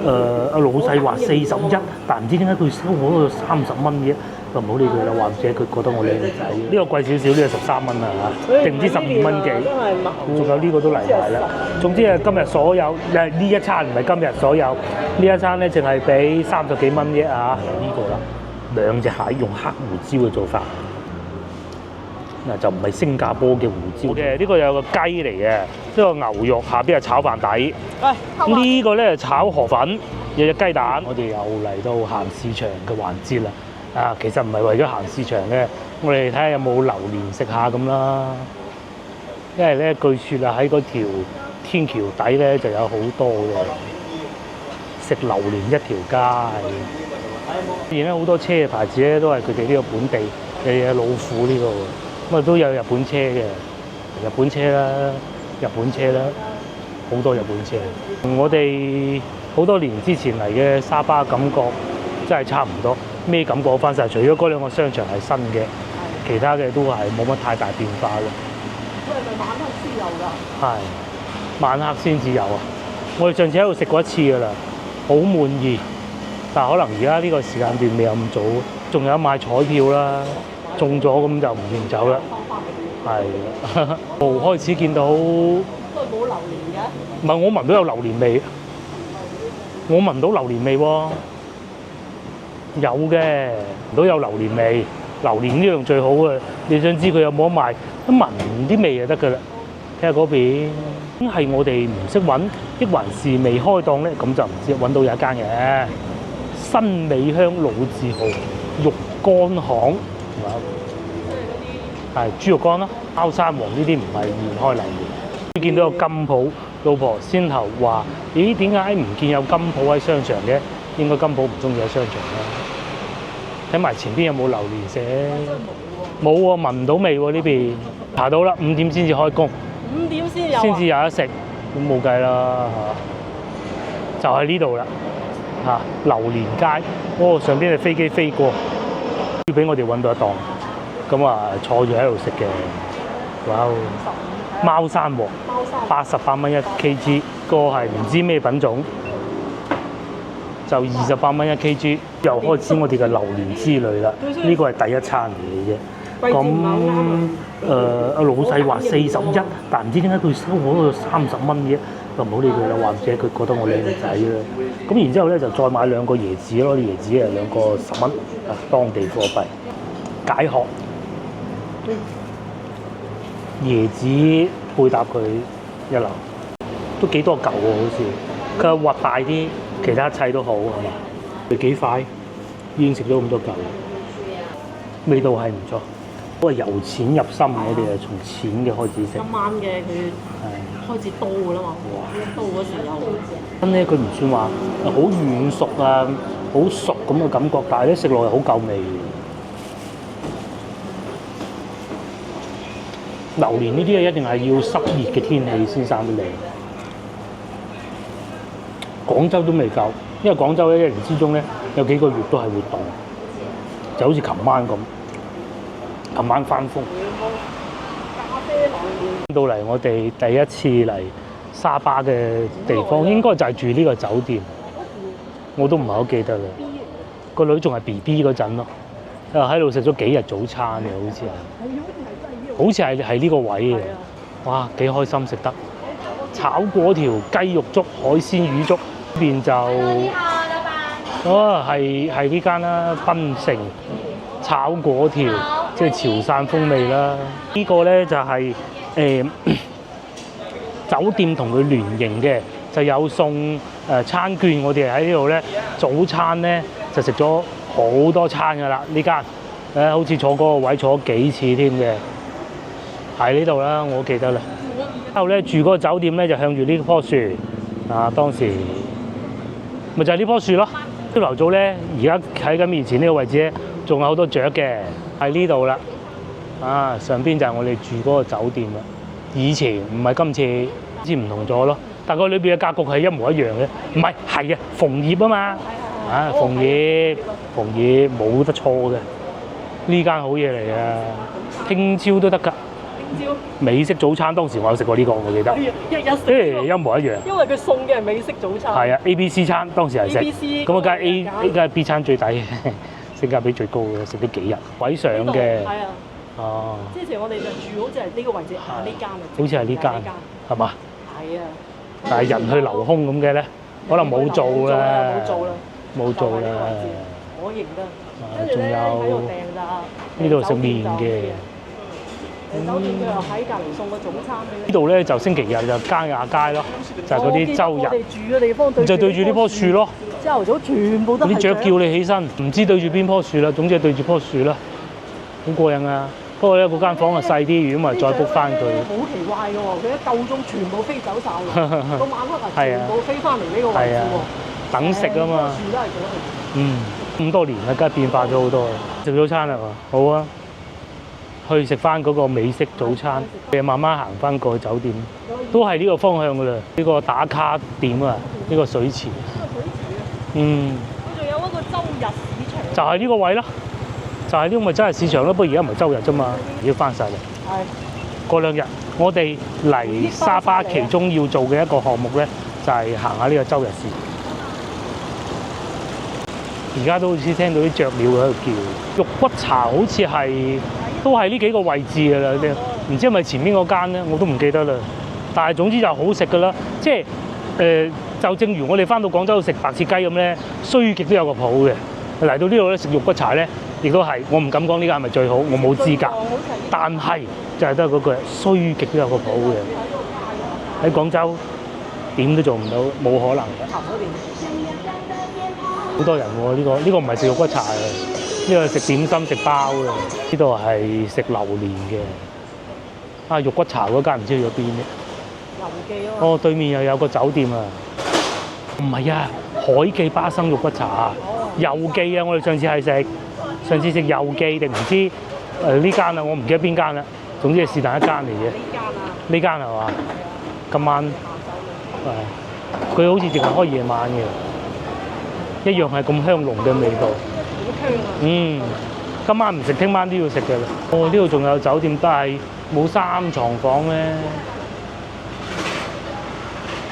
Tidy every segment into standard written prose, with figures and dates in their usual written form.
阿老細話41，但唔知點解佢收我30蚊嘅，就唔好理佢啦。或者佢覺得我靚仔，呢個貴少少，呢個13蚊啊嚇，定唔知12蚊幾？仲有呢個都嚟埋啦。總之啊，今日所有呢一餐唔係今日所有，呢一餐咧淨係俾30幾蚊啫啊！呢個啦，兩隻蟹用黑胡椒嘅做法。嗱就唔係新加坡嘅胡椒嘅，呢個有個雞嚟嘅，呢個牛肉下邊係炒飯底，呢個咧炒河粉，有隻雞蛋。我哋又嚟到行市場嘅環節啦，啊其實唔係為咗行市場嘅，我哋睇下有冇榴蓮食下咁啦。因為咧據說啊喺嗰條天橋底咧就有好多嘅食榴蓮一條街，而家好多車嘅牌子咧都係佢哋呢個本地嘅老虎呢個。咁啊都有日本車嘅，日本車啦，好多日本車。我哋好多年之前嚟嘅沙巴感覺真係差唔多，咩感覺翻晒？除咗嗰兩個商場係新嘅，其他嘅都係冇乜太大變化咯。佢係咪晚黑先有㗎？係，晚黑先至有啊！我哋上次喺度食過一次㗎啦，好滿意。但係可能而家呢個時間段未有咁早，仲有買彩票啦。中咗咁就唔認走啦，係啦。開始見到都係冇榴蓮嘅。唔係，我聞到有榴蓮味，我聞到榴蓮味喎。有嘅，聞到有榴蓮味。榴蓮呢樣最好嘅，你想知佢有冇得賣？一聞啲味就得㗎啦。睇下嗰邊，係我哋唔識揾，抑還是未開檔咧？咁就唔知。揾到有一間嘅新美香老字號肉乾行。係豬肉乾啦，包山王呢啲唔係現開榴蓮。見到有金鋪，老婆先頭話：咦，點解唔見有金鋪喺商場嘅？應該金鋪唔中意喺商場啦。睇埋前邊有冇榴蓮食？冇喎，聞唔到味喎呢邊。查到啦，5點先至開工。5點先至有得食，咁冇計啦嚇。就喺呢度啦嚇，榴蓮街。哦，上邊嘅飛機飛過，要俾我哋揾到一檔。咁啊，坐住喺度食嘅，哇！貓山王88蚊1 kg， 個係唔知咩品種，就28蚊1 kg。又開始我哋嘅榴蓮之旅啦，呢個係第一餐嚟嘅啫。咁阿老細話41，但唔知點解佢收我30蚊嘅，就唔好理佢啦。或者佢覺得我靚仔啦。咁然之後咧就再買2個椰子咯，啲椰子係2個10蚊，啊當地貨幣解渴。椰子配搭佢一流，都幾多嚿喎，好似佢核大啲，其他一切都好係嘛？佢幾快已經食咗咁多嚿，味道係唔錯。不過由淺入深，我哋係從淺嘅開始食。今晚嘅佢開始刀㗎啦嘛，刀嗰時有。咁咧佢唔算話好軟熟啊，好熟咁嘅感覺，但係咧食落係好夠味。榴蓮呢啲啊，一定係要濕熱嘅天氣先生得靚。廣州都未夠，因為廣州咧一年之中咧有幾個月都係活動，就好似琴晚咁。琴晚翻風。到嚟我哋第一次嚟沙巴嘅地方，應該就係住呢個酒店。我都唔係好記得啦。個女仲係 BB 嗰陣咯，喺度食咗幾日早餐嘅，好似係呢個位嘅。哇，幾開心食得炒粿條雞肉粥、海鮮魚粥。呢邊就係呢間啦，檳城炒粿條，即係潮汕風味啦。呢個咧就係酒店同佢聯營嘅，就有送餐券。我哋喺呢度咧早餐咧就食咗好多餐㗎啦。呢間好似坐嗰個位坐咗幾次添嘅，喺呢度啦，我記得啦。之後咧住嗰個酒店咧就向住呢棵樹啊，當時咪就係呢棵樹咯。朝頭早咧，而家喺緊面前呢個位置咧，仲有好多雀嘅，喺呢度啦。啊，上邊就係我哋住嗰個酒店啦。以前唔係今次，知唔同咗咯。但係佢裏邊嘅格局係一模一樣嘅，唔係係啊，鳳葉啊嘛，啊鳳葉冇得錯嘅，呢間好嘢嚟啊！聽朝都得㗎，招。美式早餐當時我有食過呢個，我記得。日日食。一模一樣。因為佢送嘅係美式早餐。係啊，ABC 餐當時係食。ABC 咁啊，梗係 B 餐最抵，性價比最高嘅，食咗幾日。位上嘅。係啊。哦。之前我哋就住好似係呢個位置下呢間啊。好似係呢間，係嘛？係啊。但係人去樓空咁嘅咧，可能冇做啦。冇做啦。冇做啦。我認得。仲有呢度食麵嘅。酒店佢又喺隔離送個早餐俾你。呢度咧就星期日就街亞街咯，就係嗰啲周日。我哋住嘅地方就對住呢棵樹咯。朝頭早全部都係。啲雀叫你起身，唔知對住邊棵樹啦，總之係對住棵樹啦，好過癮啊！不過咧嗰間房啊細啲，如果咪再 book 翻佢。好奇怪嘅喎，佢一夠鐘全部飛走晒喎，到晚黑全部飛翻嚟呢個位置喎。等食啊嘛。樹都係咁。咁多年啦，梗係變化咗好多。食早餐啦嘛，好啊。去食翻嗰個美式早餐，你慢慢行翻過去酒店，都係呢個方向噶啦。呢個打卡點啊，呢個水池。佢仲有一個周日市場。就係呢個位咯，就係呢個咪真係市場咯。不過而家唔係周日啫嘛，要翻晒嚟。係。過兩日，我哋嚟沙巴其中要做嘅一個項目咧，就係行下呢個周日市。而家都好似聽到啲雀鳥喺度叫。肉骨茶好似係。都係呢幾個位置㗎啦，唔知係咪前面嗰間咧，我都唔記得啦。但係總之就好食㗎啦，即係就正如我哋翻到廣州食白切雞咁咧，衰極都有個譜嘅。嚟到呢度咧食肉骨茶咧，亦都係我唔敢講呢間係咪最好，我冇資格。但係就係都係嗰句，衰極都有個譜嘅。喺廣州點都做唔到，冇可能嘅。好多人喎，呢個唔係食肉骨茶嘅。呢度食點心食包嘅，呢度係食榴蓮嘅。肉骨茶嗰間唔知去咗邊咧？油記啊嘛。哦，對面又有個酒店啊。唔係啊，海記巴生肉骨茶啊。油記啊，我哋上次食油記定唔知呢間啊，我唔記得邊間啦。總之係是但一間嚟嘅。呢間係嘛？今晚佢好似淨係開夜晚嘅，一樣係咁香濃嘅味道。今晚唔食，聽晚都要食嘅啦。呢度仲有酒店，但係冇3床房咧。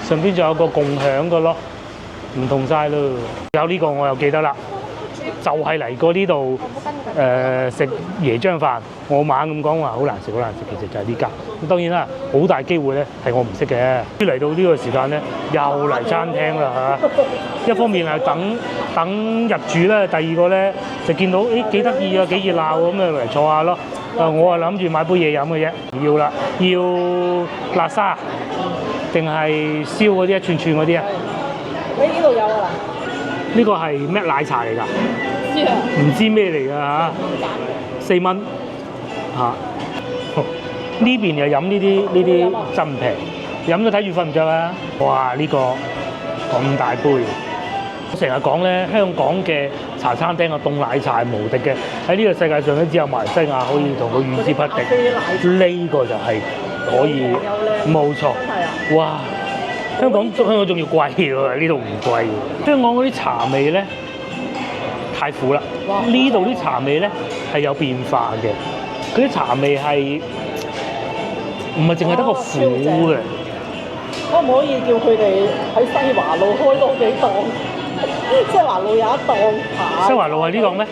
上邊仲有個共享嘅咯，唔同晒咯。有呢個我又記得啦，就係嚟過呢度食椰漿飯。我猛咁講話好難食，好難食，其實就係呢間。咁當然啦，好大機會咧係我唔識嘅。嚟到呢個時間咧，又嚟餐廳啦嚇。一方面係等入住咧，第二個咧就見到幾得意啊，幾熱鬧咁啊嚟坐下咯。我係諗住買杯嘢飲嘅啫。要啦，要辣沙定係燒嗰啲一串串嗰啲啊？你呢度有啊啦？呢個係咩奶茶嚟㗎？唔知咩嚟㗎嚇？4蚊嚇。呢邊又飲呢啲真平，飲咗睇住瞓唔着啊！哇！呢個咁大杯。我成日講咧，香港嘅茶餐廳嘅凍奶茶係無敵嘅，喺呢個世界上咧只有馬來西亞可以同佢與之匹敵。呢個就係可以，冇錯。哇！香港仲要貴喎，呢度唔貴喎。香港嗰啲茶味咧太苦啦，呢度啲茶味咧係有變化嘅，嗰啲茶味係唔係淨係得個苦嘅。可唔可以叫佢哋喺西華路開多幾檔？西華路有一檔茶。西華路係呢檔咩？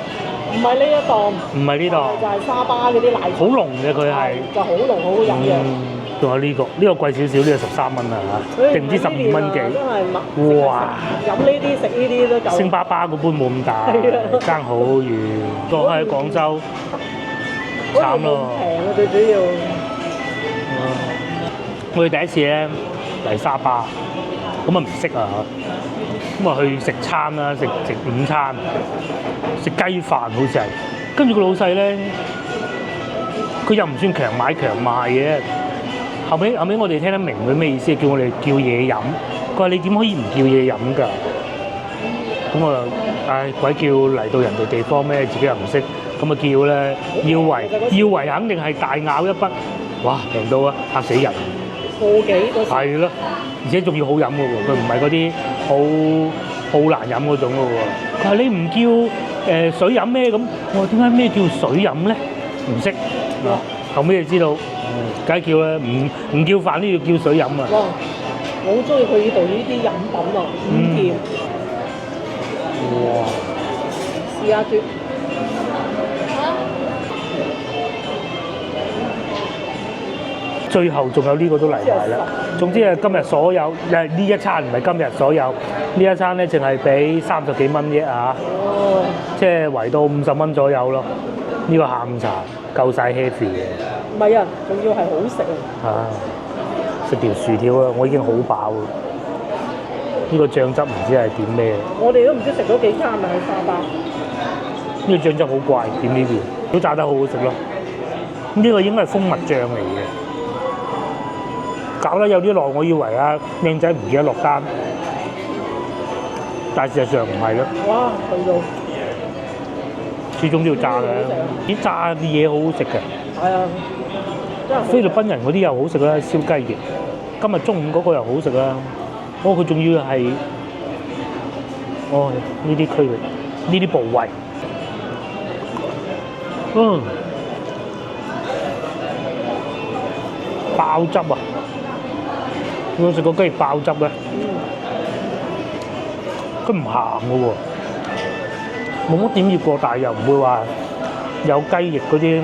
唔係呢一檔。唔係呢檔。就係沙巴嗰啲奶茶。好濃嘅佢係。就好濃，好好飲嘅。仲有呢個貴少少，呢個13蚊啊嚇，定唔知12蚊幾？真係哇！飲呢啲食呢啲都夠。星巴巴嗰杯冇咁大，爭好遠。都喺廣州，慘咯。平啊，最主要。我哋第一次咧嚟沙巴，咁啊唔識啊嚇，咁啊去食餐啦，食午餐，食雞飯好似係，跟住個老細咧，佢又唔算強買強賣嘅。後尾我哋聽得明佢咩意思，叫我哋叫嘢飲。佢話你點可以唔叫嘢飲㗎？咁啊，鬼叫嚟到人哋地方咩？自己又唔識，咁啊叫咧，要為肯定係大咬一筆，哇平到啊嚇死人！個幾嗰時係咯，而且仲要好飲嘅喎，佢唔係嗰啲好難飲嗰種嘅喎。佢話你唔叫水飲咩咁？我話點解咩叫水飲咧？唔識。後尾就知道梗係叫啦，唔叫飯都要叫水飲啊！哇！我好中意佢呢度呢啲飲品啊，五甜，哇！試下啜。最後仲有呢個都嚟埋啦。總之係今日所有呢一餐唔係今日所有，呢一餐咧淨係俾30幾蚊啫啊！哦，即係圍到50蚊左右咯。呢、個下午茶夠晒 heavy 嘅。唔係啊，仲要係好食啊！啊！食條薯條啊，我已經好飽啦。呢、個醬汁唔知係點咩？我哋都唔知食咗幾餐啊喺沙巴。呢、個醬汁好怪，點呢邊都炸得好好食咯。呢、個應該係蜂蜜醬嚟嘅。搞得有啲耐，我以為啊靚仔唔記得落單，但係事實上唔係咯。哇，去到始終都要炸嘅，啲炸啲嘢好好食嘅。係啊，真係好菲律賓人嗰啲又好食啦，燒雞翼。今日中午嗰個又好食啦。佢仲要係呢啲區域，呢啲部位。爆汁啊！有冇食過雞翼爆汁咧？佢唔鹹嘅喎，冇乜點醃過，但係又唔會話有雞翼嗰啲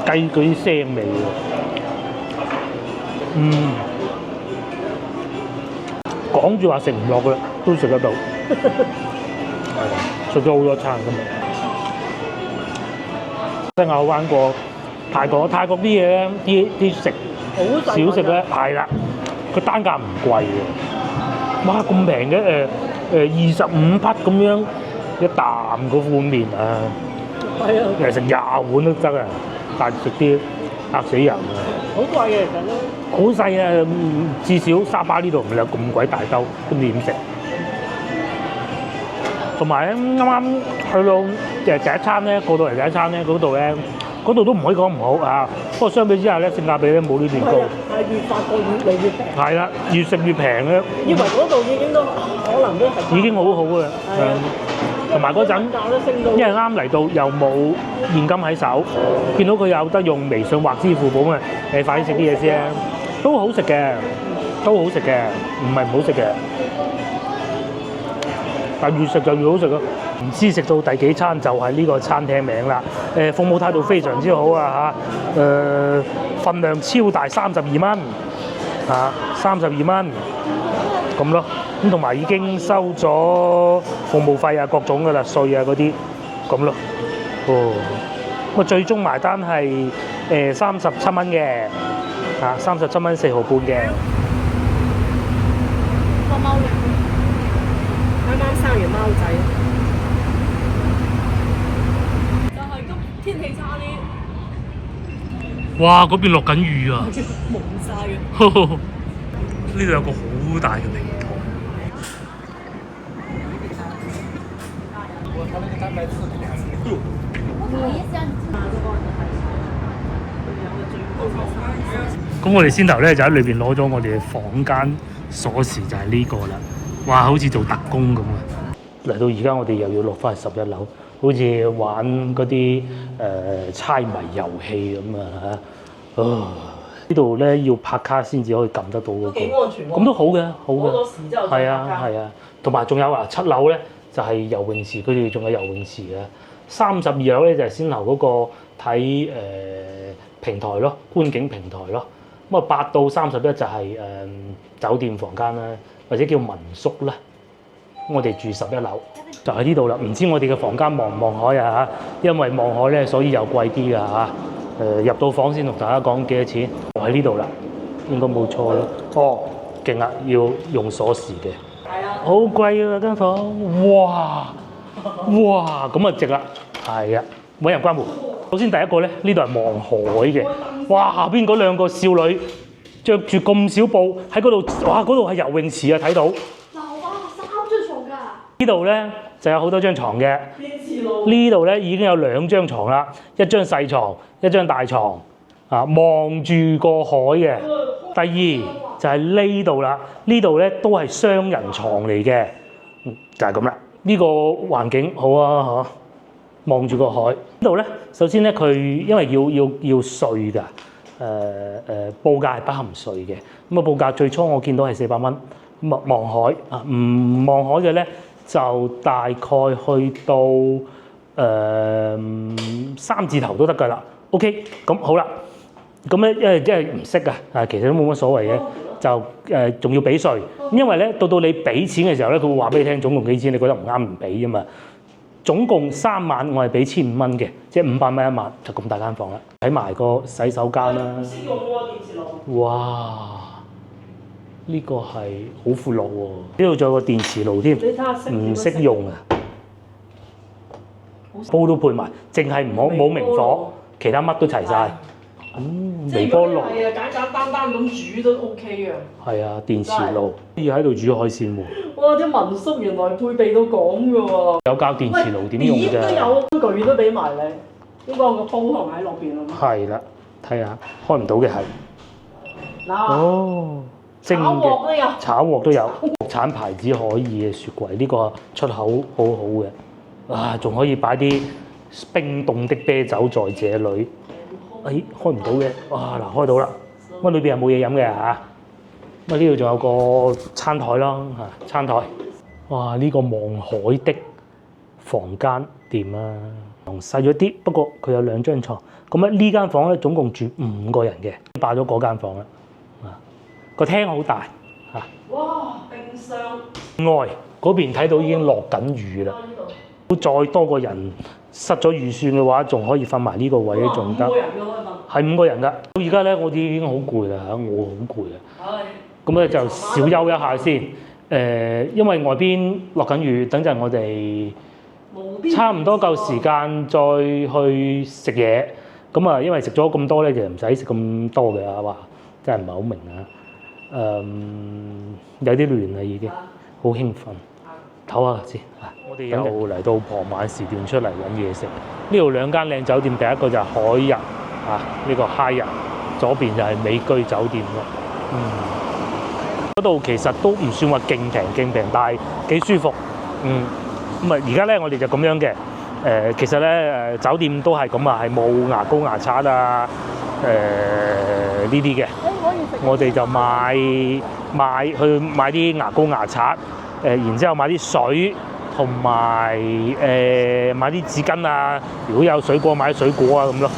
雞嗰啲腥味喎。講住話食唔落嘅啦，都食得到。係啊，食咗好多餐今日。即係我玩過泰國啲嘢咧，啲食好小食咧，係啦，個單價唔貴嘅。哇，咁平嘅25匹咁樣一啖嗰碗麵啊！係啊，嚟食20碗都得啊！但係食啲嚇死人啊！好貴嘅其實都。好細啊！至少沙巴呢度唔係有咁鬼大兜，都唔知點食。同埋咧，啱啱去到第一餐咧，過到嚟第一餐咧，嗰度都唔可以講唔好啊。不過相比之下咧，性價比咧冇呢邊高。係越發覺越嚟越平。係啦，越食越平咧。以為嗰度已經都可能都係已經好好嘅。同埋嗰陣，因為啱嚟到又冇現金喺手，見到佢有得用微信或支付寶嘅，你快啲食啲嘢先啊！都好食嘅，都好食嘅，唔係唔好食嘅。但越食就越好食咯。唔知食到第幾餐就係呢個餐廳名啦。服務態度非常之好啊嚇。份量超大，32蚊嚇，32蚊咁咯。咁同埋已經收咗服務費啊、各種噶啦、稅啊嗰啲咁咯。咁最終埋單係37蚊嘅。37蚊4毫半嘅。個貓嚟，啱啱生完貓仔，就係今天氣差啲。哇！嗰邊落緊雨啊！蒙晒嘅。呢度有個好大嘅平台。咁我哋先頭咧就喺裏邊攞咗我哋嘅房間鎖匙，就係呢個啦。哇！好似做特工咁啊！嚟到而家我哋又要落翻去11樓，好似玩嗰啲猜謎遊戲咁啊嚇！呢度咧要拍卡先至可以撳得到嗰個。幾安全喎。咁都好嘅，好嘅。好多時之後係啊，係啊。同埋仲有7樓咧就係游泳池，佢哋仲有游泳池嘅。32樓咧就係先頭嗰個睇平台咯，觀景平台咯。咁8到31就係酒店房間啦，或者叫民宿啦。我哋住11樓，就喺呢度啦。唔知我哋嘅房間望唔望海啊？因為望海咧，所以又貴啲㗎嚇。入到房先同大家講幾多錢，就喺呢度啦，應該冇錯咯。勁啊！要用鎖匙嘅，係啊，好貴啊間房，哇！咁啊值啦，係啊，冇人關門。首先第一個咧，呢度係望海嘅，哇！下邊嗰兩個少女着住咁少布喺嗰度，哇！嗰度係游泳池啊，睇到。3張床㗎。呢度咧就有好多張床嘅，呢度咧已經有2張床啦，一張細床，一張大床，啊，望住個海嘅。第二就係呢度啦，呢度咧都係雙人床嚟嘅，就係咁啦。呢個環境好啊，嚇，望住個海。呢度咧，首先咧佢因為要稅㗎，報價係不含稅嘅。咁啊報價最初我見到係400蚊，望海啊，唔望海嘅咧就大概去到3字頭都得㗎啦。OK， 咁好啦，咁咧因為唔識啊，其實都冇乜所謂嘅，就仲要俾稅，因為咧到你俾錢嘅時候咧，佢會話俾你聽總共幾錢，你覺得唔啱唔俾啫嘛。總共3晚我係俾1500蚊嘅，即係500蚊一晚，就咁大間房啦。睇埋個洗手間啦。唔識用喎電磁爐。哇！呢個係好闊落喎，呢度仲有個電磁爐添，你睇下識唔識用啊！煲都配埋，淨係冇明火，其他乜都齊晒。微波爐係啊，簡簡單單咁煮都 OK 嘅。係啊，電磁爐可以喺度煮海鮮喎。哇！啲民宿原來配備到咁嘅喎。有教電磁爐點用㗎？都有工具都俾埋你，應該個煲同喺落邊啊嘛。係啦，睇下開唔到嘅係。嗱，哦，蒸炒鑊都有嘅，炒鑊都有，國產牌子可以嘅雪櫃，呢個出口好好嘅。啊，仲可以擺啲冰凍的啤酒在這裏。誒，開唔到嘅，哇嗱，開到啦。乜裏邊係冇嘢飲嘅嚇。咁啊呢度仲有個餐台啦嚇，餐台。哇！呢個望海的房間掂啊，細咗啲，不過佢有2張床。咁咧呢間房咧總共住5個人嘅，霸咗嗰間房啦。啊，個廳好大嚇。哇！冰箱。外嗰邊睇到已經落緊雨啦。再多個人失咗預算嘅話，仲可以瞓埋呢個位咧，仲得。5個人嘅可以瞓。係5個人㗎。到而家咧，我哋已經好攰啦嚇，我好攰啊。係。咁咧就小休一下先。因為外邊落緊雨，等陣我哋差唔多夠時間再去食嘢。咁啊，因為食咗咁多咧，其實唔使食咁多嘅啊，話真係唔係好明啊。有啲亂啦已經，好興奮。唞下先啊！我哋又嚟到傍晚時段出嚟揾嘢食。呢度2間靚酒店，第一個就係海逸啊，呢個 Hyatt，左邊就係美居酒店咯。嗰度其實都唔算話勁平，但係幾舒服。咁啊，而家咧我哋就咁樣嘅。其實咧酒店都係咁啊，係冇牙膏牙刷啊，呢啲嘅。我哋就買啲牙膏牙刷。然之後買啲水，同埋買啲紙巾啊。如果有水果，買啲水果啊咁咯。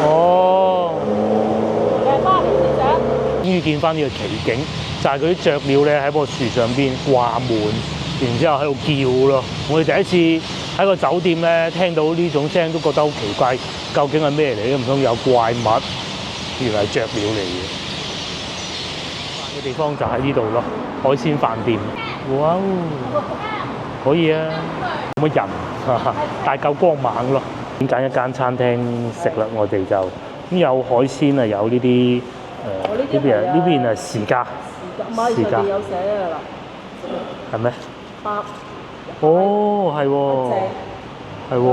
哦。終於見翻呢個奇景，就係嗰啲雀鳥咧喺棵樹上邊掛滿，然之後喺度叫咯。我哋第一次喺個酒店咧聽到呢種聲，都覺得好奇怪，究竟係咩嚟嘅？唔通有怪物？原來係雀鳥嚟嘅。嘅地方就喺呢度咯。海鮮飯店，哇！可以啊，冇乜人，但係夠光猛咯。點揀一間餐廳食啦？我哋就咁有海鮮啊，有呢啲呢邊係時價，時價有寫㗎啦。係咩？哦，係喎，係喎，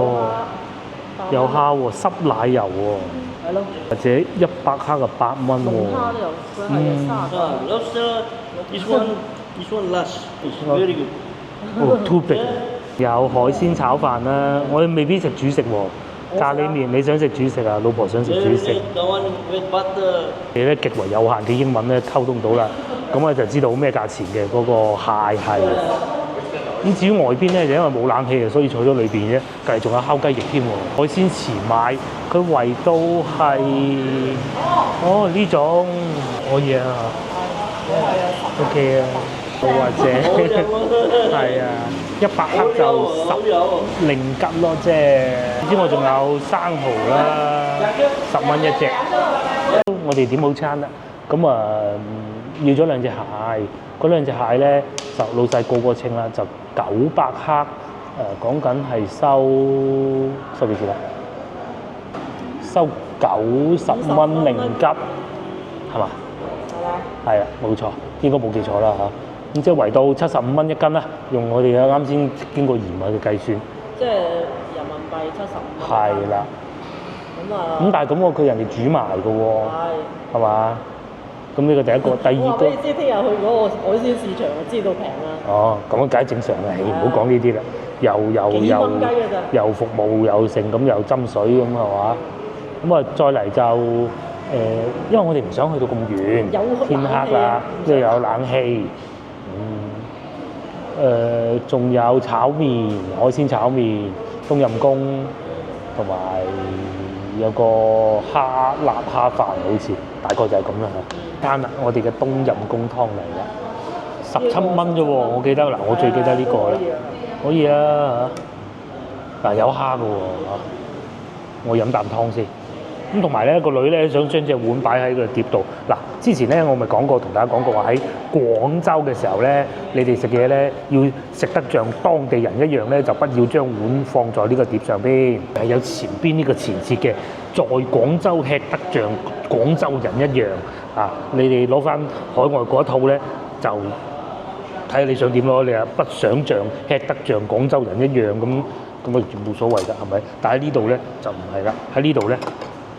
有蝦喎，濕奶油喎，係咯，或者100克就8蚊喎。蝦都有，佢係30。This one last. It's very good. 哦 too big。有海鮮炒飯啦，我哋未必食主食喎。咖喱麵，你想食主食啊？老婆想食主食。The one with butter. 你咧極為有限嘅英文咧溝通到啦，咁我就知道咩價錢嘅嗰個蟹係。咁至於外邊咧，就因為冇冷氣啊，所以坐咗裏邊啫。隔離仲有烤雞翼添喎。海鮮遲買，佢圍到係呢種可以啊。OK 啊，或者係啊，100克就10吉咯，即係。唔知我仲有生蠔啦，10蚊一隻。我哋點好餐啦，咁啊要咗2隻蟹，嗰2隻蟹咧就老細個稱啦，就900克，講緊係收幾錢啊？收90蚊0吉，係嘛？係啊，冇錯，應該冇記錯啦嚇。咁即係圍到75蚊1斤啦，用我哋嘅啱先經過嚴密嘅計算。即係人民幣75蚊。係啦。咁但係咁喎，佢人哋煮埋嘅喎，係嘛？咁呢個第一個，第二個我話俾。你知，聽日去嗰個海鮮市場就知道平啦。哦，咁樣梗係正常嘅，唔好講呢啲啦。幾蚊雞㗎咋又服務又剩，咁又斟水咁係嘛？咁啊，再嚟就因為我哋唔想去到咁遠，有天黑啦，即係有冷氣。仲有炒麵、海鮮炒麵、冬陰功，同埋有個辣蝦飯，好似大概就係咁啦嚇。啱啦，我哋嘅冬陰功湯嚟啦，17蚊啫喎，我記得嗱，我最記得呢個啦，可以啊嚇，嗱有蝦嘅喎嚇，我飲啖湯先。咁同埋咧，個女咧想將隻碗擺喺個碟度。嗱，之前咧我咪講過，同大家講過話喺廣州嘅時候咧，你哋食嘢咧要食得像當地人一樣咧，就不要將碗放在呢個碟上邊，係有前邊呢個前設嘅，在廣州吃得像廣州人一樣啊！你哋攞翻海外嗰一套咧，就睇下你想點咯。你話不想像吃得像廣州人一樣咁啊，冇所謂㗎，係咪？但喺呢度咧就唔係啦，喺呢度咧。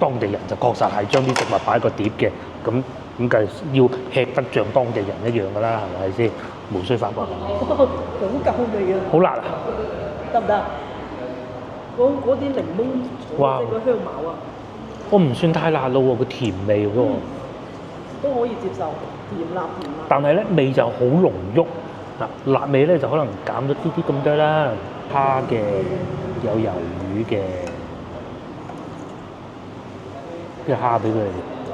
當地人就確實係將啲食物擺喺個碟嘅，咁梗係要吃得像當地人一樣㗎啦，係咪先？無需反駁。好夠味啊！好辣啊！得唔得？嗰啲檸檬哇即係個香茅啊，我唔算太辣咯喎，個甜味嗰個，都可以接受，甜辣。但係咧味就好濃郁嗱，辣味咧就可能減咗啲啲咁多啦。蝦嘅有魷魚嘅。啲蝦俾佢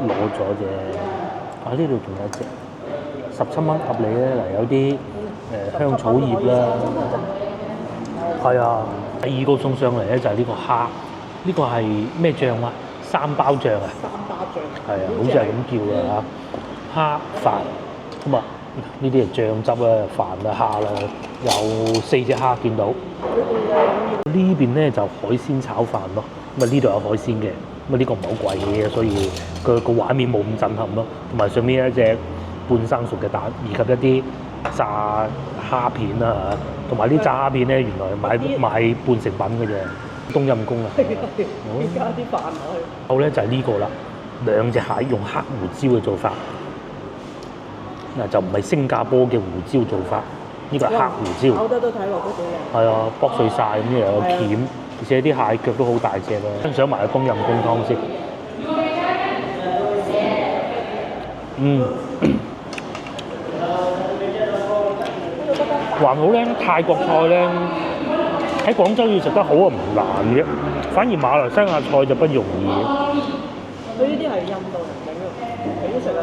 攞咗啫，啊呢度仲有隻17蚊合理咧，嗱有啲香草葉啦，係啊，第二個送上嚟咧就係呢個蝦，呢個係咩醬啊？三包醬啊？三巴醬。係啊，好似係咁叫嘅嚇，蝦飯咁啊，呢啲係醬汁啦、飯啦、蝦啦，有4隻蝦見到，呢邊咧就海鮮炒飯咯，咁啊呢度有海鮮嘅。咁啊呢個唔係好貴嘅，所以個畫面冇咁震撼咯。同埋上面一隻半生熟嘅蛋，以及一啲炸蝦片啦嚇。同埋啲炸蝦片咧，原來買半成品嘅啫，冬陰功啊。加啲飯落去。好咧就係呢個啦，兩隻蟹用黑胡椒嘅做法，嗱就唔係新加坡嘅胡椒做法，呢個係黑胡椒。炒得都睇落都幾靚。係啊，剝碎晒咁又有鉗。而且啲蟹腳都好大隻咯，欣賞埋個冬陰功湯先。還好咧，泰國菜咧喺廣州要食得好啊唔難嘅，反而馬來西亞菜就不容易。佢呢啲係印度人整嘅，幾好食啊！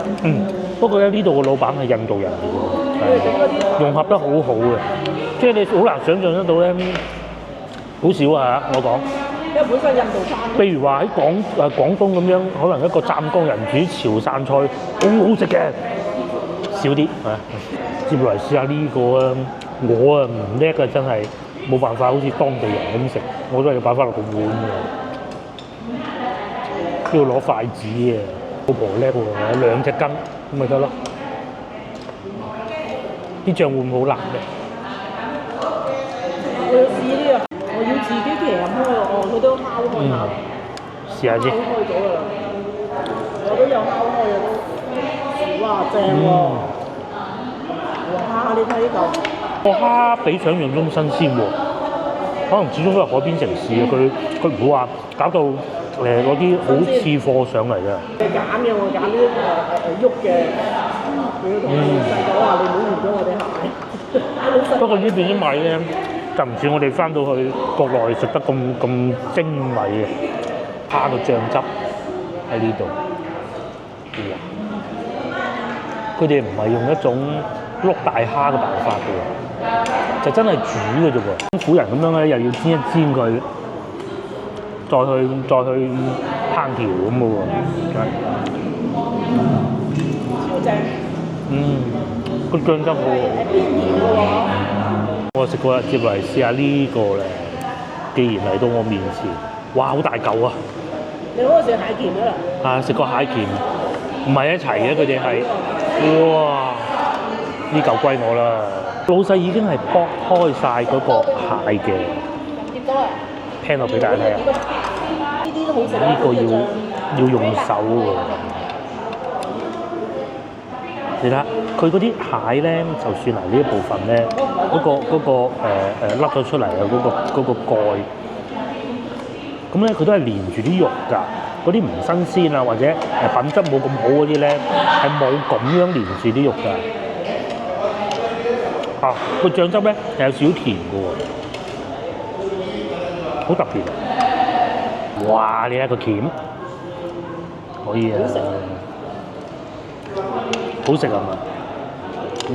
不過咧呢度個老闆係印度人嚟嘅，融合得好好嘅，即係你好難想像得到咧。好少啊！我講，因為本身印度餐。譬如話喺廣東咁樣，可能一個湛江人煮潮汕菜好好食嘅，少啲啊！接落嚟試下呢個啊，我啊唔叻啊，真係冇辦法，好似當地人咁食，我都係要擺翻落個碗嘅，都要攞筷子嘅。老婆叻喎，2隻羹咁咪得咯。啲醬會唔會好辣嘅？我要試呢個。我要自己其實飲開哦，佢都烤開下。試下先。烤開咗㗎啦，我都有烤開嘅都。哇，正喎！哇，你睇呢嚿。個蝦比想象中新鮮喎，可能始終都係海邊城市嘅，佢唔會話搞到攞啲好次貨上嚟嘅。你揀嘅，我揀啲喐嘅。你要同老細講話，你唔好換咗我哋蟹。不過呢邊啲米咧。就唔似我哋翻到去國內食得咁精美嘅蝦個醬汁喺呢度，佢哋唔係用一種碌大蝦嘅辦法嘅喎，就真係煮嘅啫喎。古人咁樣咧，又要煎一煎佢，再去烹調咁嘅喎。超正！個醬汁好喎。我食過啦，接落嚟試下呢個咧。既然嚟到我面前，哇，好大嚿啊！你嗰個食蟹鉗㗎啦？啊，食個蟹鉗，唔係一齊嘅，佢哋係，哇！呢嚿歸我啦。老細已經係剝開晒嗰個蟹嘅，聽落俾大家睇啊！呢啲都好食。呢個要用手喎。你睇下佢嗰啲蟹咧，就算係呢一部分咧，甩咗出嚟嘅嗰個蓋，咁咧佢都係連住啲肉㗎。嗰啲唔新鮮啊，或者品質冇咁好嗰啲咧，係冇咁樣連住啲肉㗎。啊，個醬汁咧係有少少甜嘅喎，好特別啊！哇，你睇個鉗，可以啊，好食啊嘛！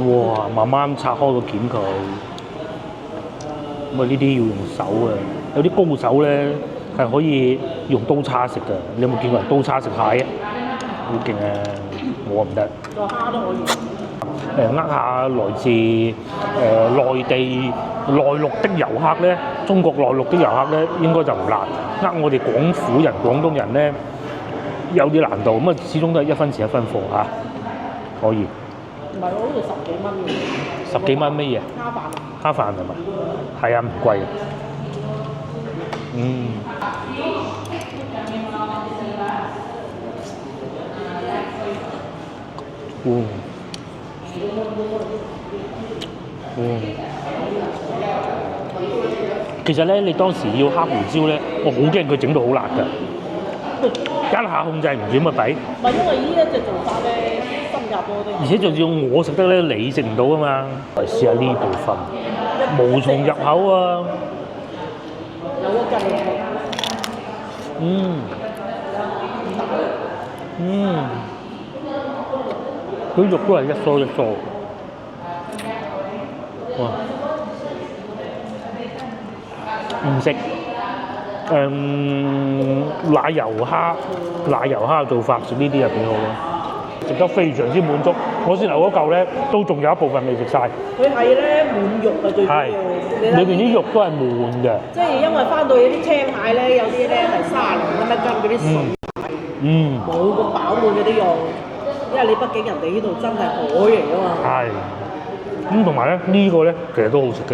哇，慢慢拆開個鉗佢，咁啊呢啲要用手啊，有啲高手咧。係可以用刀叉食㗎，你有冇見過人刀叉食蟹啊？好勁啊！我唔得。個蝦都可以。下來自內地內陸的遊客咧，中國內陸的遊客咧應該就唔難。我哋廣府人、廣東人咧有啲難度，咁啊始終都係一分錢一分貨嚇，可以。唔係喎，好似10幾蚊嘅。10幾蚊乜嘢？蝦飯係嘛？係啊，唔貴嘅。其實咧，你當時要黑胡椒咧，我好驚佢整到好辣㗎，一下控制唔住咁咪弊。唔係因為呢一隻做法咧，新加坡都。而且仲要我食得咧，你食唔到啊嘛。嚟試下呢部分，無從入口啊！有個筋。佢肉都係一梳一梳，哇！唔食奶油蝦嘅做法，食呢啲又幾好咯，食得非常之滿足。我先頭嗰嚿咧，都仲有一部分未食晒。佢係咧滿肉啊，最主要。裏邊啲肉都係滿嘅。即係因為翻到有啲青蟹咧，有啲咧係30零蚊一斤嗰啲水蟹，冇咁飽滿嗰啲肉。因為你畢竟人哋呢度真係海嚟㗎嘛。係。咁同埋咧，呢個咧其實都好食嘅，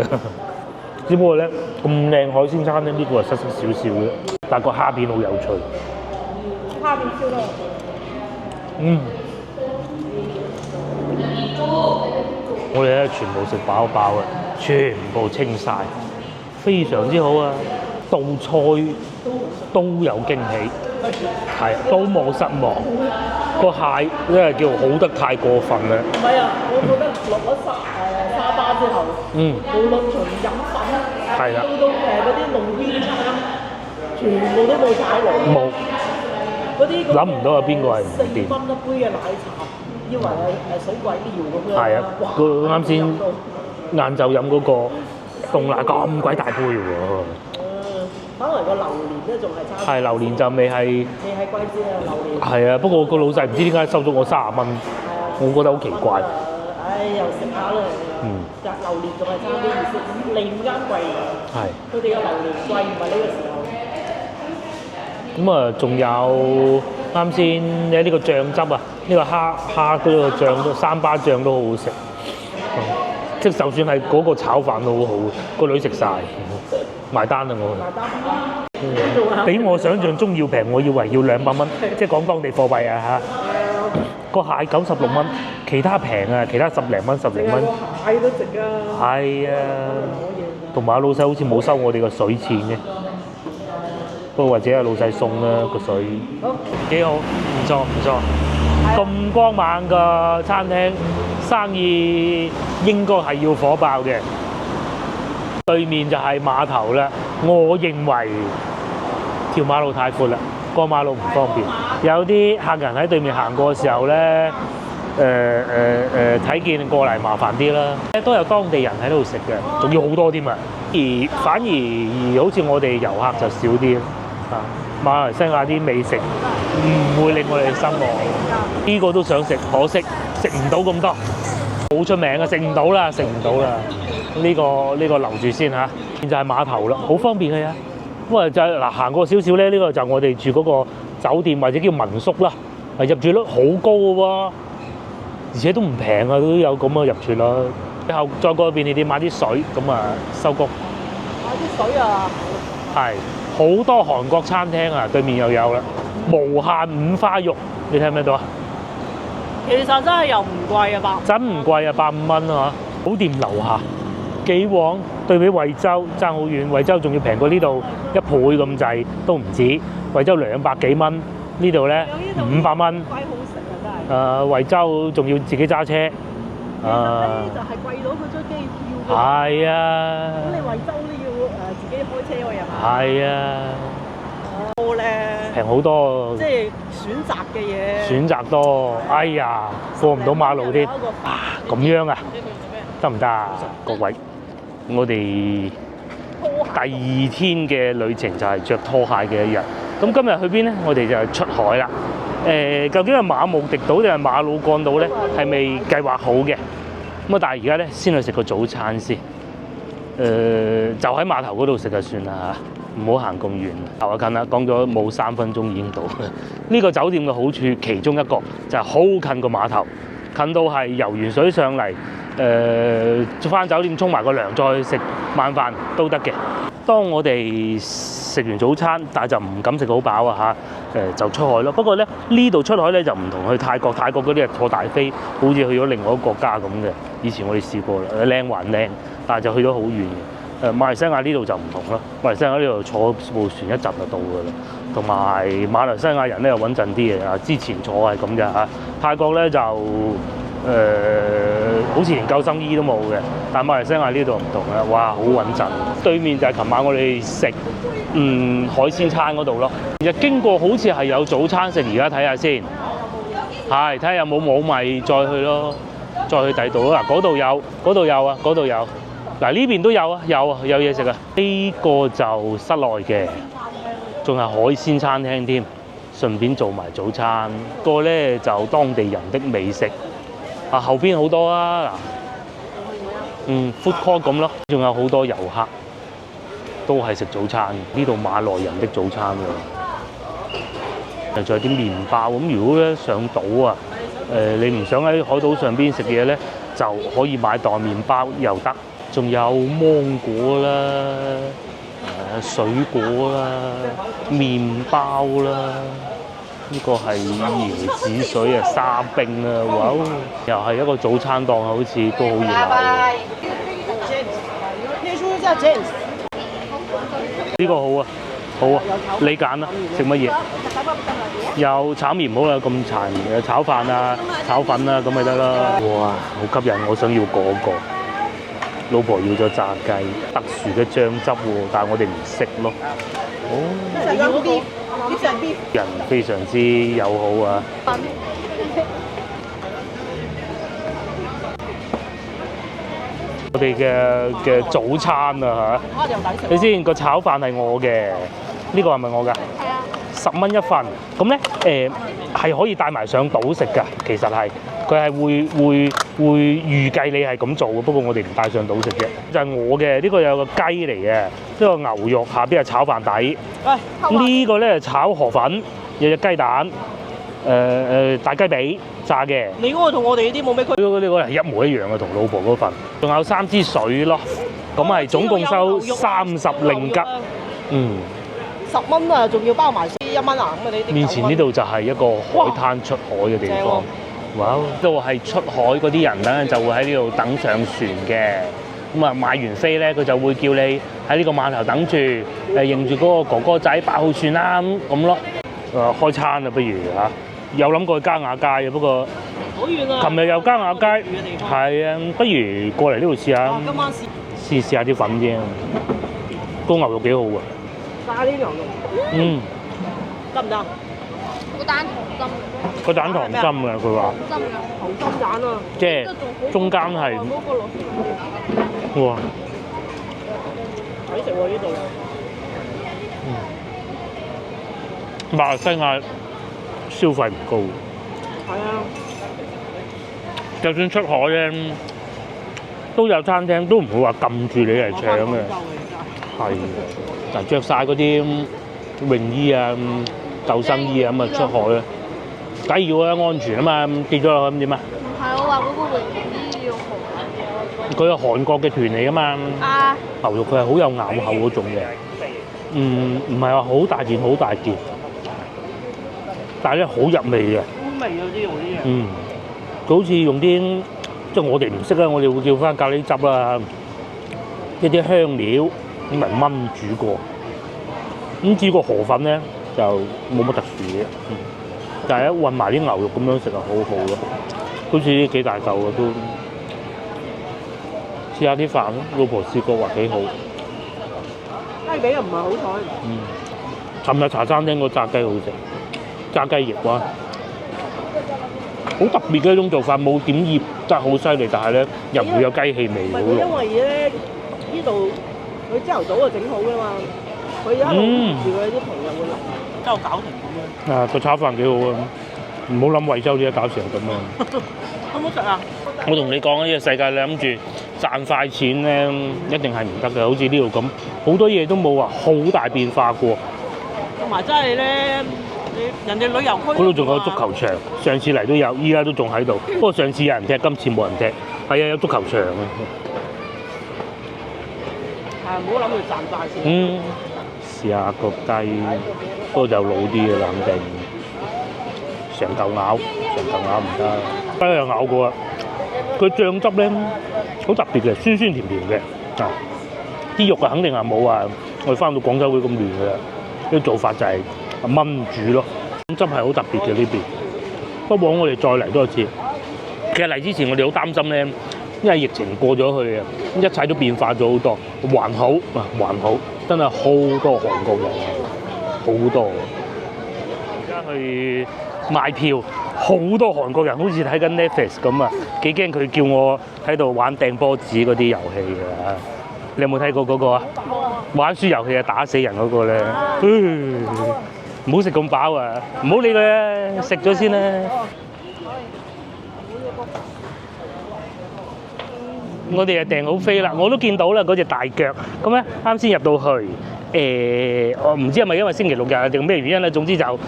只不過咧咁靚海鮮餐咧，呢個係失色少少嘅，但個蝦片好有趣。蝦片燒得。我哋咧全部食飽飽嘅，全部清晒，非常之好啊！道菜都有驚喜，係都冇失望。個蟹真係叫好得太過分啦！唔係啊，我覺得落咗沙巴之後，無論從飲品，到嗰啲路邊餐，全部都冇踩雷。冇。嗰啲諗唔到有邊個係唔掂？4蚊一杯嘅奶茶，以為係水鬼療咁樣。係啊，佢啱先晏晝飲嗰個凍奶咁鬼大杯喎。反為個榴蓮咧仲係差。係榴蓮就未係貴啲啊，榴蓮。係啊，不過個老細唔知點解收咗我30蚊，我覺得好奇怪。又食下啦。但榴蓮仲係差啲意思，嚟唔啱貴。係。佢哋嘅榴蓮貴唔係呢個時候。咁啊，仲有啱先呢個醬汁啊，呢個蝦嗰個醬都三巴醬都好好食。即係就算係嗰個炒飯都好好，個女食晒，埋單啦我。埋單。比我想象中要平，我以為要200蚊，即係講當地貨幣啊嚇。個蟹96蚊，其他平啊，其他10零蚊、10零蚊。蟹都值啊！係啊，同埋老細好似冇收我哋個水錢嘅。不過或者係老細送啦個水，幾好，唔錯唔錯。咁光猛嘅餐廳，生意應該係要火爆嘅。對面就係碼頭啦，我認為條馬路太闊啦，過馬路唔方便。有啲客人喺對面行過嘅時候咧，睇見過嚟麻煩啲啦。都有當地人喺度食嘅，仲要好多添啊！反而好似我哋遊客就少啲。馬來西亞啲美食唔會令我哋失望，呢個都想食，可惜食唔到咁多，好出名嘅，食唔到啦。呢個留住先嚇，就係碼頭啦，好方便嘅呀。咁啊就嗱行過少少咧，呢個就我哋住嗰個酒店或者叫民宿啦，入住率好高嘅喎，而且都唔平啊，都有咁嘅入住率。之後再過便利店買啲水，咁啊收工。買啲水啊！係。好多韓國餐廳啊，對面又有啦，無限五花肉，你睇唔睇到啊？其實真係又唔貴啊，真唔貴啊，150蚊啊，好店樓下。幾往對比惠州爭好遠，惠州仲要平過呢度1倍咁滯，都唔止。惠州200幾蚊，呢度咧500蚊。鬼好食啊，真係。惠州仲要自己揸車。其實咧就係貴到佢張機票㗎。係啊。咁你惠州都要自己開車去係嘛？係啊。多咧。平好多。即係選擇嘅嘢。選擇多，哎呀，過唔到馬路添。咁樣啊？得唔得啊？各位，我哋第2天嘅旅程就係着拖鞋嘅一日。咁今日去邊咧？我哋就係出海啦。究竟係馬無敵島定係馬魯幹島咧？係未計劃好嘅。咁啊，但係而家咧先去食個早餐先。就喺碼頭嗰度食就算啦嚇。唔好行咁遠，頭啊近啦，講咗冇3分鐘已經到。呢個酒店嘅好處其中一個就係好近個碼頭，近到係游完水上嚟，返酒店沖埋個涼再食晚飯都得嘅。當我哋食完早餐，但係就唔敢食好飽啊嚇，就出海咯。不過咧呢度出海咧就唔同去泰國，泰國嗰啲係坐大飛，好似去咗另外一個國家咁嘅。以前我哋試過啦，靚還靚，但係就去咗好遠嘅。馬來西亞呢度就唔同啦，馬來西亞呢度坐部船一陣就到㗎啦，同埋馬來西亞人咧又穩陣啲嘅啊，之前坐係咁嘅嚇，泰國咧就好似連救生衣都冇嘅，但馬來西亞呢度唔同啦，哇好穩陣。對面就係琴晚我哋食海鮮餐嗰度咯，其實經過好似係有早餐食，而家睇下先，係睇下有冇咪再去咯，再去第度咯。嗱嗰度有，嗰度有啊，嗰度有。嗱呢邊都有啊，有嘢食啊！呢個就室內嘅，仲係海鮮餐廳添，順便做埋早餐。個咧就當地人的美食。啊後邊好多啊，嗱，food court 咁咯，仲有好多遊客都係食早餐。呢度馬來人的早餐喎，仲有啲麵包。咁如果咧上島啊，你唔想喺海島上邊食嘢咧，就可以買袋麵包又得。仲有芒果啦、水果啦、麵包啦，呢個係椰子水啊、沙冰啊，哇！又係一個早餐檔，好似都好熱鬧。呢個好啊，好啊，你揀啦，食乜嘢？有炒麵唔好啦，咁殘，炒飯啊、炒粉啊咁咪得啦。哇，好吸引，我想要嗰個。老婆要咗炸雞，特殊嘅醬汁喎，但係我哋唔識咯。人非常之友好啊！我哋嘅早餐啊嚇，你先個炒飯係我嘅，呢個係咪我㗎？10蚊一份，咁咧係可以帶埋上島食㗎，其實係。佢係會預計你係咁做嘅，不過我哋唔帶上島食啫。就係我嘅，呢個有個雞嚟嘅，呢個牛肉下邊係炒飯底。呢個咧炒河粉，有隻雞蛋，大雞髀炸嘅。你嗰個同我哋呢啲冇咩區別。呢個係一模一樣嘅，同老婆嗰份。仲有3支水咯，咁係總共收30令吉。10蚊啊，仲要包埋1蚊啊，咁啊你面前呢度就係一個海灘出海嘅地方。哇！呢度係出海嗰啲人咧，就會喺呢度等上船嘅。咁啊買完飛咧，佢就會叫你喺呢個碼頭等住，認住嗰個哥哥仔8號船啦咁咯。開餐啊，不如嚇。有諗過去嘉雅街嘅，不過好遠啊！琴日又嘉雅街，係啊，不如過嚟呢度試下。今晚試下啲粉啫。個牛肉幾好啊！咖喱牛肉。得唔得？個蛋糖針。個蛋糖針啊！佢話。針㗎，糖針蛋啊！即係中間係。哇！抵食喎呢度。馬來西亞消費唔高。係啊。就算出海咧，都有餐廳，都唔會話撳住你嚟搶嘅。係。嗱，著曬嗰啲泳衣啊、救生衣啊咁啊出海咧，梗要啦，安全啊嘛，跌咗落去咁點啊？唔係我話嗰個泳衣要紅。佢係韓國嘅團嚟噶嘛。啊！牛肉佢係好有咬口嗰種嘅，唔係話好大件但係咧好入味嘅。好味啊啲嗰啲嘢。佢好似用啲即係我哋唔識啦，我哋會叫翻咖喱汁啊，一啲香料咁嚟燜煮過。咁至於個河粉咧就冇乜特殊嘅，但係一混埋啲牛肉咁樣食就好好咯，好似幾大嚿嘅都。試下啲飯咯，老婆試過話幾好。雞髀又唔係好彩。尋日茶餐廳個炸雞好食，炸雞翼哇，好特別嘅一種做法，冇點醃得好犀利，但係咧又唔會有雞氣味，好濃。唔係因為咧呢度佢朝頭早就整好㗎嘛，佢一路住佢啲朋友會嚟，之後搞成咁樣。啊，個炒飯幾好啊！唔好諗惠州呢一搞成咁啊！好唔好食啊？我同你講呢個世界你諗住賺快錢咧，一定係唔得嘅。好似呢度咁，好多嘢都冇話好大變化過。同埋真係咧，人哋旅遊區嗰度仲有足球場，上次嚟都有，依家都仲喺度。不過上次有人踢，今次冇人踢。係啊，有足球場啊。係唔好諗住賺快錢。試下個雞，不過就老啲嘅啦，肯定。成嚿咬唔得。雞又咬過啦。佢醬汁咧好特別嘅，酸酸甜甜嘅。啊，啲肉啊肯定係冇話我哋翻到廣州會咁嫩嘅啦。啲做法就係燜煮咯，汁係好特別嘅呢邊。不過我哋再嚟多一次。其實嚟之前我哋好擔心咧，因為疫情過咗去啊，一切都變化咗好多。還好，真係好多韓國人，好多。而家去買票，好多韓國人好似睇緊 Netflix 咁啊，幾驚佢叫我喺度玩掟波子嗰啲遊戲嘅。你有冇睇過嗰個啊？玩輸遊戲啊，打死人嗰個咧，唔好食咁飽啊！唔好理佢啊，食咗先啦。我哋就訂好飛啦，我都見到啦嗰隻大腳，咁咧啱先入到去，我唔知係咪因為星期六日定咩原因咧，總之就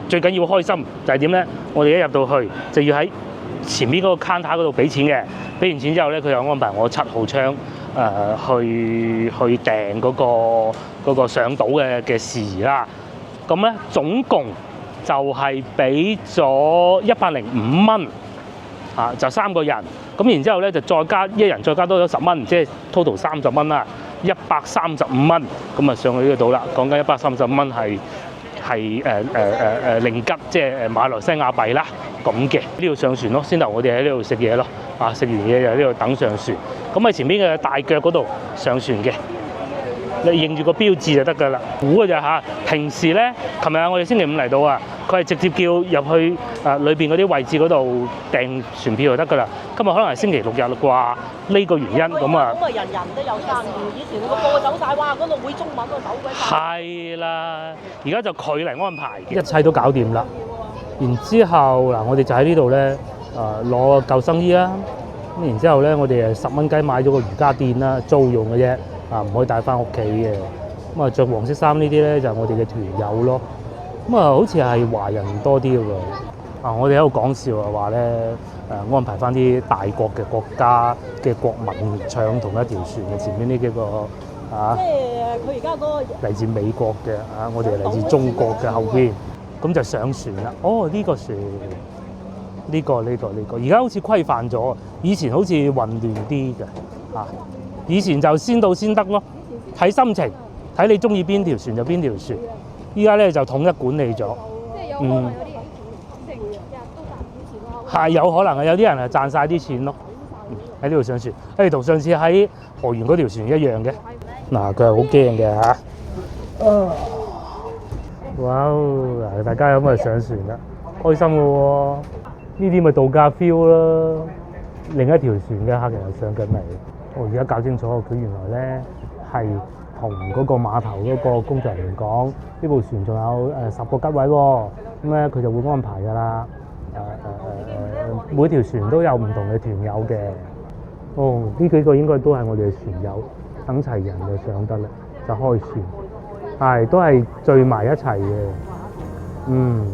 最緊要開心就係點咧？我哋一入到去就要喺前面嗰個 counter 嗰度俾錢嘅，俾完錢之後咧，佢又安排我7號窗。去訂嗰個上島嘅事宜啦，咁咧總共就係俾咗105蚊，就3個人，咁然之後咧就再加一人再加多咗10蚊，即係 total 30蚊啦，135蚊，咁啊上去呢個島啦，講緊135蚊係令吉，即係馬來西亞幣啦，咁嘅呢度上船咯，先頭我哋喺呢度食嘢咯，食完嘢就喺呢度等上船。咁喺前邊嘅大腳嗰度上船嘅，你認住個標誌就得㗎啦。估嘅咋嚇？平時咧，琴日我哋星期5嚟到啊，佢係直接叫入去裏邊嗰啲位置嗰度訂船票就得㗎啦。今日可能係星期6日啦啩，呢個原因咁啊。咁啊，人都有生意，以前個個走晒，哇！嗰度會中文都走鬼晒。係啦，而家就佢嚟安排，一切都搞掂啦。然之後嗱，我哋就喺呢度咧攞救生衣啦。咁然之後咧，我哋10蚊雞買咗個瑜伽墊啦，租用嘅啫，唔可以帶翻屋企嘅。咁啊，著黃色衫呢啲咧就係我哋嘅團友咯。咁啊，好似係華人多啲嘅喎。我哋喺度講笑啊，話咧安排翻啲大國嘅國家嘅國民唱同一條船嘅前面呢幾個即係佢而家嗰個嚟自美國嘅我哋嚟自中國嘅後邊，咁就上船啦。哦，呢個船。呢個，而家好似規範咗，以前好似混亂啲嘅，以前就先到先得咯，睇心情，睇你中意邊條船就邊條船。依家咧就統一管理咗，即係有可能有啲人即係日都賺唔到錢咯。係有可能啊，有啲人係賺晒啲錢咯，喺呢度上船，同上次喺河源嗰條船一樣嘅。嗱，佢係好驚嘅嚇。哇！嗱，大家有冇上船啦？開心嘅喎。呢啲咪度假 feel 咯，另一條船嘅客人又上緊嚟。我而家搞清楚，佢原來咧係同嗰個碼頭嗰個工作人員講，呢部船仲有10個吉位喎，咁咧佢就會安排㗎啦。每條船都有唔同嘅團友嘅。哦，呢幾個應該都係我哋嘅船友，等齊人就上得啦，就開船。係，都係聚埋一齊嘅。嗯。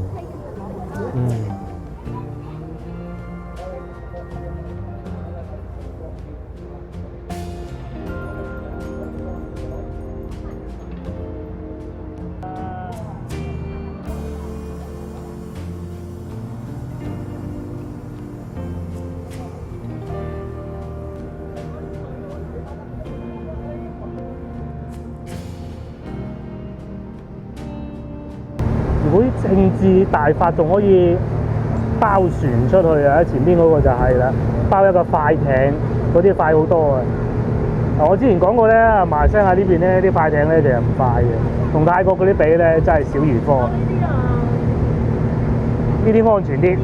如果興致大發，仲可以包船出去啊！前邊嗰個就係啦，包一個快艇，嗰啲快好多啊！我之前講過咧，馬來西亞呢邊咧啲快艇咧就係唔快嘅，同泰國嗰啲比咧真係小兒科。呢啲安全啲，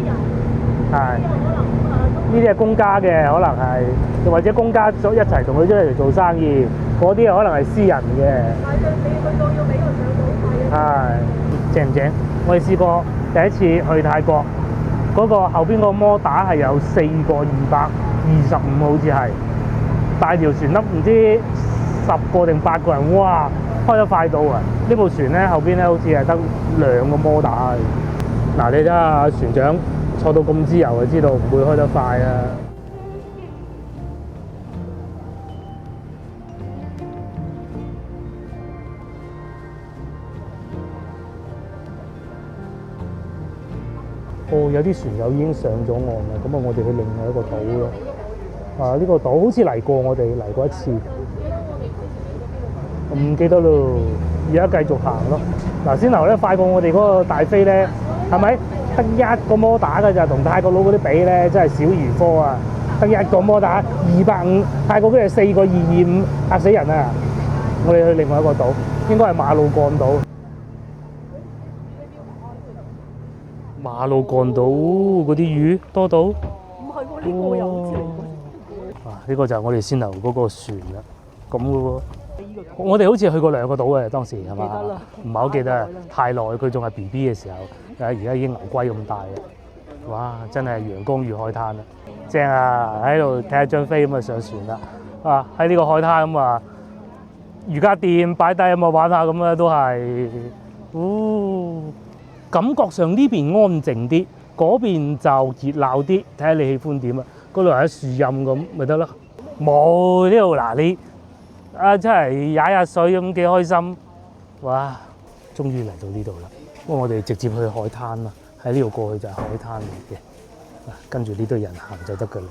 係呢啲係公家嘅，可能係又或者公家一齊同佢一齊做生意，嗰啲可能係私人嘅。係啊，你去到要俾個上島費。係正唔正？我哋試過第一次去泰國，嗰個後邊個摩打係有4個225，好似係。大條船粒唔知10個定8個人，哇！開得快到啊！呢部船咧後邊咧好似係得2個摩打。嗱，你睇下船長坐到咁自由，就知道唔會開得快啊！哦，有啲船友已經上咗岸啦，咁啊，我哋去另外一個島咯。啊！呢個島好似嚟過，我哋嚟過一次，唔記得咯。而家繼續行咯。嗱，先頭咧快過我哋嗰個大飛咧，係咪得一個摩打㗎咋？同泰國佬嗰啲比咧，真係小兒科啊！得一個摩打250，泰國嗰啲係4個225，嚇死人啊！我哋去另外一個島，應該係馬路幹島。馬路幹島嗰啲魚多到？唔係喎，呢個又好似嚟過。呢個就係我哋先頭嗰個船啦，咁嘅喎。我哋好似去過2個島嘅，當時係嘛？唔係好記得，太耐，佢仲係 BB 嘅時候，而家已經牛龜咁大啦。哇！真係陽光與海灘啦，正啊！喺度睇下張飛咁啊上船啦。啊！喺呢個海灘咁啊，瑜伽墊擺低咁啊玩下咁啊都係。感覺上呢邊安靜啲，嗰邊就熱鬧啲，睇下你喜歡點啊！嗰度係樹蔭咁咪得咯，冇呢度嗱你啊真係踩下水咁幾開心，哇！終於嚟到呢度啦，不過我哋直接去海灘啦，喺呢度過去就係海灘嚟嘅，跟住呢堆人行就得㗎啦。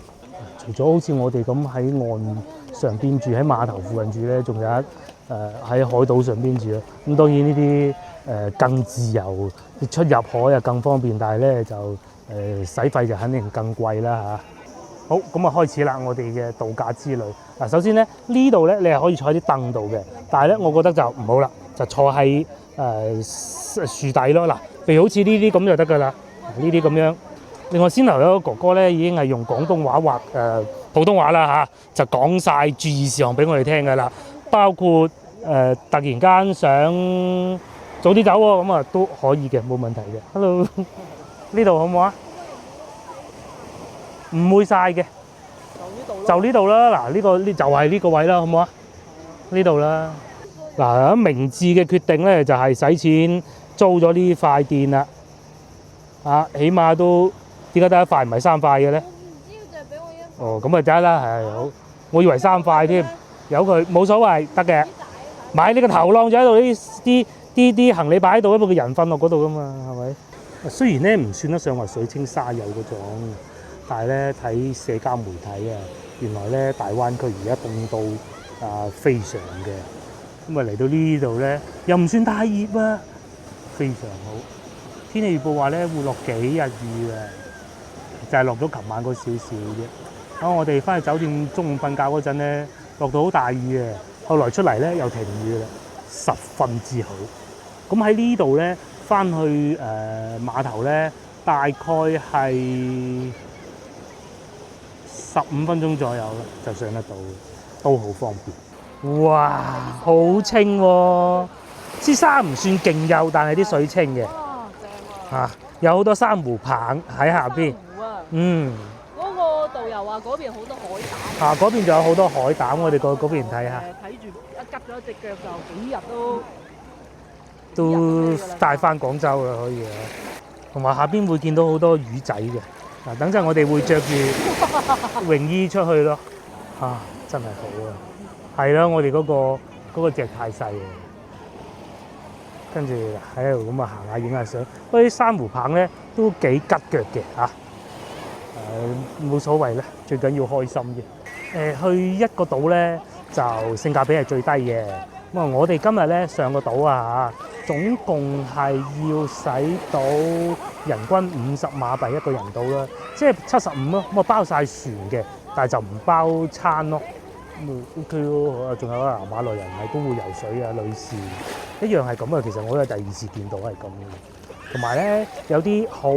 除咗好似我哋咁喺岸上邊住，喺碼頭附近住咧，仲有喺海島上邊住啦。咁當然呢啲更自由，出入海啊更方便，但係咧就使費就肯定更貴啦嚇。好，咁啊開始啦，我哋嘅度假之旅。嗱，首先咧呢度咧你係可以坐喺啲凳度嘅，但係咧我覺得就唔好啦，就坐喺樹底咯。嗱，譬如好似呢啲咁就得㗎啦，呢啲咁樣。另外先頭有個哥哥咧已經係用廣東話或普通話啦嚇，就講晒注意事項俾我哋聽㗎啦，包括突然間想早啲走喎，咁啊都可以嘅，冇問題嘅。Hello， 呢度好唔好啊？唔會晒嘅，就呢度啦。嗱，呢就係呢個位啦，好唔好啊？呢度啦。嗱，明智嘅決定咧就係使錢租咗呢塊墊啦。啊，起碼都點解得1塊唔係3塊嘅咧？哦，咁咪得啦，係好。我以為3塊添，由佢冇所謂，得嘅。買呢個頭浪就喺度，啲行李擺喺度，因為個人瞓落嗰度噶嘛，係咪？雖然咧唔算得上話水清沙幼嗰種。但係咧睇社交媒體啊，原來咧大灣區而家凍到非常嘅，咁啊嚟到呢度咧又唔算太熱啊，非常好。天氣預報話咧會落幾日雨嘅，就係落咗琴晚嗰少少啫。我哋翻去酒店中午瞓覺嗰陣咧落到好大雨嘅，後來出嚟咧又停雨啦，十分之好。咁喺呢度咧翻去碼頭咧大概係15分鐘左右啦，就上得到，都好方便。哇，好清喎！啲沙唔算勁幼，但係啲水清嘅。哇，正啊！有好多珊瑚棒喺下邊。嗰個導遊話嗰邊好多海膽。嗰邊仲有好多海膽，我哋過嗰邊睇下。睇住一拮咗隻腳就幾日都帶翻廣州啦，可以啊。同埋下邊會見到好多魚仔嘅。嗱，等陣我哋會着住泳衣出去咯。真係好啊！係啦，我哋嗰個隻太細啊。跟住喺度咁啊行下影下相。不過啲珊瑚棒咧都幾吉腳嘅嚇。冇所謂啦，最緊要開心啫。去一個島咧就性價比係最低嘅。咁啊，我哋今日咧上個島啊嚇，總共係要使到人均50馬幣一個人到啦，即係75咯。咁啊包晒船嘅，但係就唔包餐咯。OK 咯，仲有啊馬來人係都會游水啊，女士一樣係咁啊。其實我都係第二次見到係咁嘅。同埋咧有啲好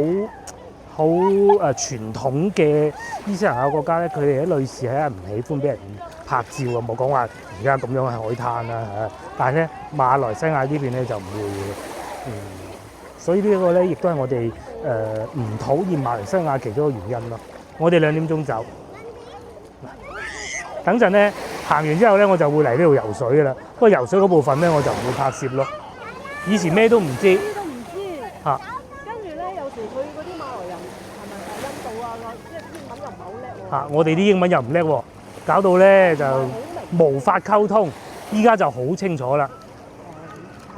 傳統嘅伊斯蘭教國家咧，佢哋啲女士係唔喜歡俾人拍照啊，冇講話而家咁樣係海灘啦嚇。但係咧馬來西亞呢邊咧就唔會嘅，所以呢個咧亦都係我哋唔討厭馬來西亞其中一個原因咯。我哋2點鐘走，等陣咧行完之後咧，我就會嚟呢度游水㗎啦。不過游水嗰部分咧，我就唔會拍攝咯。以前咩都唔知嚇。有時佢嗰啲馬來人係咪印度啊？即係英文又唔係好叻喎。嚇！我哋啲英文又唔叻喎，搞到咧就無法溝通。依家就好清楚啦。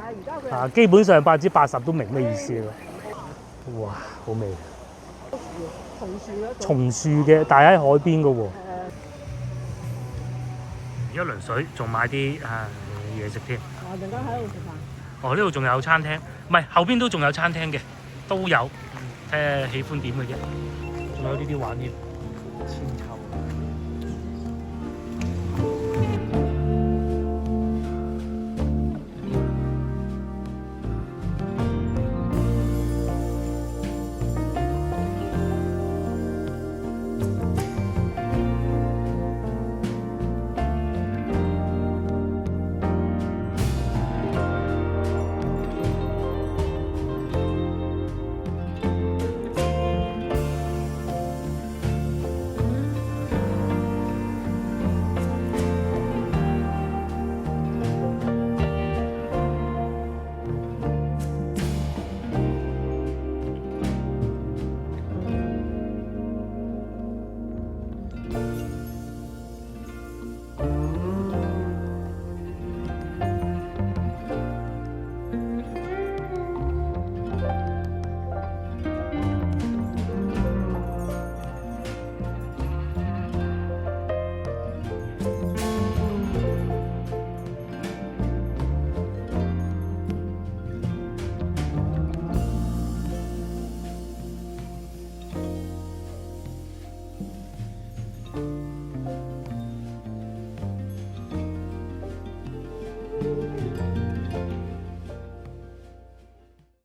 而家佢基本上80%都明咩意思啦。哇！好味。松樹嘅，但係喺海邊嘅喎。而家輪水，仲買啲嘢食添。我陣間喺度食飯。哦，呢度仲有餐廳，唔係後邊都仲有餐廳嘅，都有。睇下喜歡點嘅啫。仲有呢啲玩嘅千秋。